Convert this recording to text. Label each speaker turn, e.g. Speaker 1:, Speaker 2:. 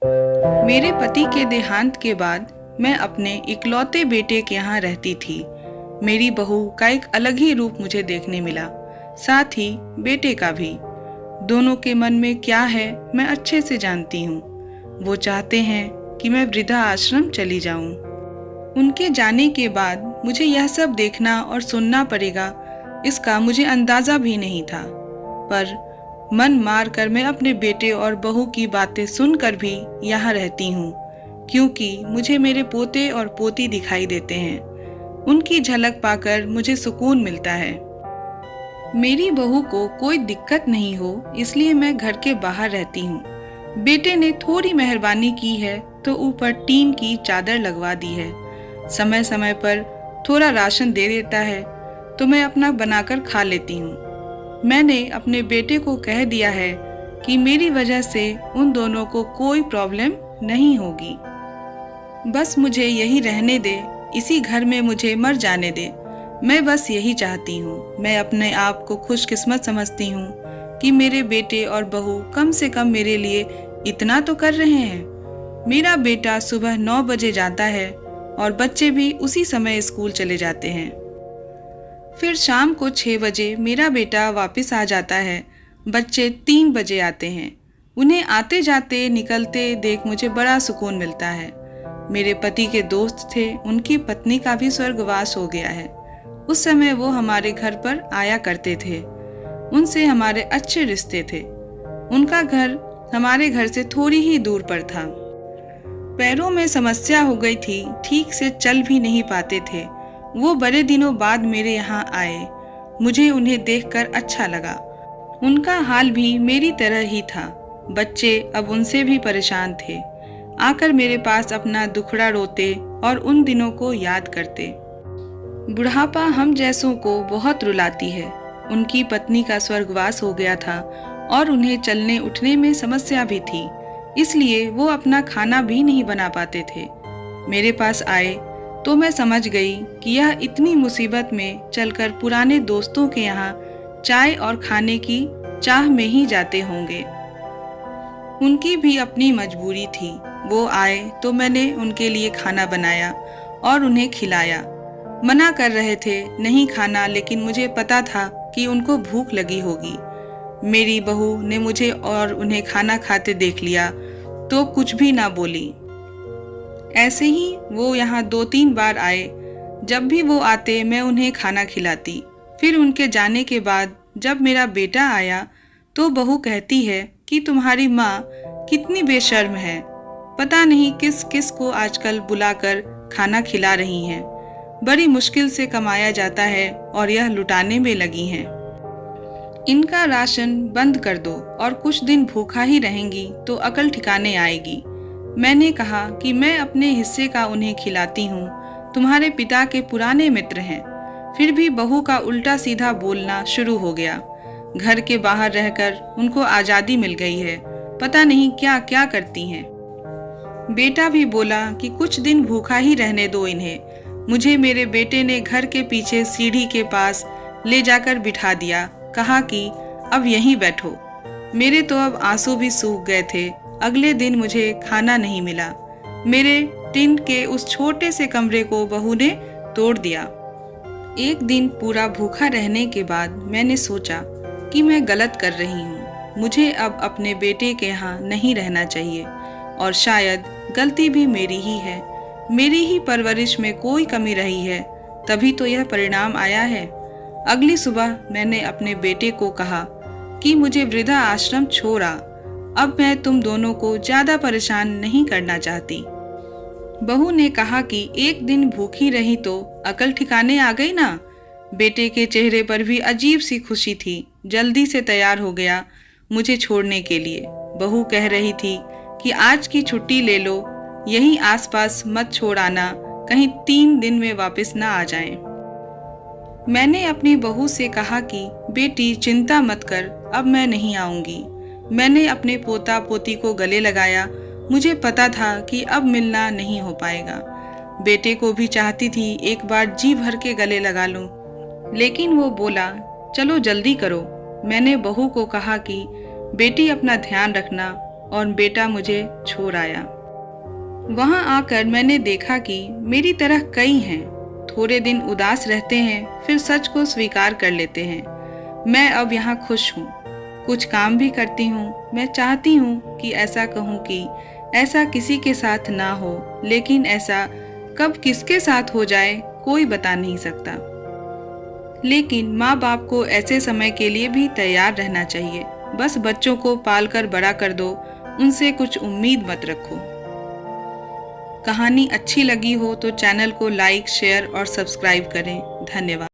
Speaker 1: मेरे पति के देहांत के बाद मैं अपने इकलौते बेटे के यहाँ रहती थी। मेरी बहू का एक अलग ही रूप मुझे देखने मिला, साथ ही बेटे का भी। दोनों के मन में क्या है मैं अच्छे से जानती हूँ। वो चाहते हैं कि मैं वृद्धा आश्रम चली जाऊं। उनके जाने के बाद मुझे यह सब देखना और सुनना पड़ेगा, इसका मुझे अंदाजा भी नहीं था। पर मन मार कर मैं अपने बेटे और बहू की बातें सुनकर भी यहाँ रहती हूँ, क्योंकि मुझे मेरे पोते और पोती दिखाई देते हैं। उनकी झलक पाकर मुझे सुकून मिलता है। मेरी बहू को कोई दिक्कत नहीं हो, इसलिए मैं घर के बाहर रहती हूँ। बेटे ने थोड़ी मेहरबानी की है तो ऊपर टीन की चादर लगवा दी है। समय समय पर थोड़ा राशन दे देता है तो मैं अपना बनाकर खा लेती हूँ। मैंने अपने बेटे को कह दिया है कि मेरी वजह से उन दोनों को कोई प्रॉब्लम नहीं होगी। बस मुझे यही रहने दे, इसी घर में मुझे मर जाने दे। मैं बस यही चाहती हूँ। मैं अपने आप को खुशकिस्मत समझती हूँ कि मेरे बेटे और बहू कम से कम मेरे लिए इतना तो कर रहे हैं। मेरा बेटा सुबह 9 बजे जाता है और बच्चे भी उसी समय स्कूल चले जाते हैं। फिर शाम को 6 बजे मेरा बेटा वापस आ जाता है। बच्चे 3 बजे आते हैं। उन्हें आते जाते निकलते देख मुझे बड़ा सुकून मिलता है। मेरे पति के दोस्त थे, उनकी पत्नी का भी स्वर्गवास हो गया है। उस समय वो हमारे घर पर आया करते थे। उनसे हमारे अच्छे रिश्ते थे। उनका घर हमारे घर से थोड़ी ही दूर पर था। पैरों में समस्या हो गई थी, ठीक से चल भी नहीं पाते थे। वो बड़े दिनों बाद मेरे यहाँ आए। मुझे उन्हें देखकर अच्छा लगा। उनका हाल भी मेरी तरह ही था। बच्चे अब उनसे भी परेशान थे। आकर मेरे पास अपना दुखड़ा रोते और उन दिनों को याद करते। बुढ़ापा हम जैसों को बहुत रुलाती है। उनकी पत्नी का स्वर्गवास हो गया था और उन्हें चलने उठने में समस्या भी थी, इसलिए वो अपना खाना भी नहीं बना पाते थे। मेरे पास आए तो मैं समझ गई कि यह इतनी मुसीबत में चलकर पुराने दोस्तों के यहाँ चाय और खाने की चाह में ही जाते होंगे। उनकी भी अपनी मजबूरी थी। वो आए तो मैंने उनके लिए खाना बनाया और उन्हें खिलाया। मना कर रहे थे नहीं खाना, लेकिन मुझे पता था कि उनको भूख लगी होगी। मेरी बहू ने मुझे और उन्हें खाना खाते देख लिया तो कुछ भी ना बोली। ऐसे ही वो यहाँ 2-3 बार आए। जब भी वो आते मैं उन्हें खाना खिलाती। फिर उनके जाने के बाद जब मेरा बेटा आया तो बहू कहती है कि तुम्हारी माँ कितनी बेशर्म है, पता नहीं किस किस को आजकल बुलाकर खाना खिला रही हैं। बड़ी मुश्किल से कमाया जाता है और यह लुटाने में लगी हैं। इनका राशन बंद कर दो और कुछ दिन भूखा ही रहेंगी तो अकल ठिकाने आएगी। मैंने कहा कि मैं अपने हिस्से का उन्हें खिलाती हूँ, तुम्हारे पिता के पुराने मित्र हैं। फिर भी बहू का उल्टा सीधा बोलना शुरू हो गया। घर के बाहर रहकर उनको आज़ादी मिल गई है, पता नहीं क्या क्या करती हैं। बेटा भी बोला कि कुछ दिन भूखा ही रहने दो इन्हें। मुझे मेरे बेटे ने घर के पीछे सीढ़ी के पास ले जाकर बिठा दिया। कहा कि अब यहीं बैठो। मेरे तो अब आंसू भी सूख गए थे। अगले दिन मुझे खाना नहीं मिला। मेरे टिन के उस छोटे से कमरे को बहू ने तोड़ दिया। एक दिन पूरा भूखा रहने के बाद मैंने सोचा कि मैं गलत कर रही हूँ। मुझे अब अपने बेटे के यहाँ नहीं रहना चाहिए और शायद गलती भी मेरी ही है। मेरी ही परवरिश में कोई कमी रही है, तभी तो यह परिणाम आया है। अगली सुबह मैंने अपने बेटे को कहा कि मुझे वृद्धा आश्रम छोड़ा। अब मैं तुम दोनों को ज्यादा परेशान नहीं करना चाहती। बहू ने कहा कि एक दिन भूखी रही तो अकल ठिकाने आ गई ना। बेटे के चेहरे पर भी अजीब सी खुशी थी। जल्दी से तैयार हो गया मुझे छोड़ने के लिए। बहू कह रही थी कि आज की छुट्टी ले लो, यहीं आसपास मत छोड़ आना, कहीं 3 दिन में वापस ना आ जाएं। मैंने अपनी बहू से कहा कि बेटी चिंता मत कर, अब मैं नहीं आऊंगी। मैंने अपने पोता पोती को गले लगाया। मुझे पता था कि अब मिलना नहीं हो पाएगा। बेटे को भी चाहती थी एक बार जी भर के गले लगा लूं, लेकिन वो बोला चलो जल्दी करो। मैंने बहू को कहा कि बेटी अपना ध्यान रखना, और बेटा मुझे छोड़ आया। वहाँ आकर मैंने देखा कि मेरी तरह कई हैं, थोड़े दिन उदास रहते हैं फिर सच को स्वीकार कर लेते हैं। मैं अब यहाँ खुश हूँ, कुछ काम भी करती हूँ। मैं चाहती हूँ कि ऐसा कहूँ कि ऐसा किसी के साथ ना हो, लेकिन ऐसा कब किसके साथ हो जाए कोई बता नहीं सकता। लेकिन माँ बाप को ऐसे समय के लिए भी तैयार रहना चाहिए। बस बच्चों को पालकर बड़ा कर दो, उनसे कुछ उम्मीद मत रखो। कहानी अच्छी लगी हो तो चैनल को लाइक, शेयर और सब्सक्राइब करें। धन्यवाद।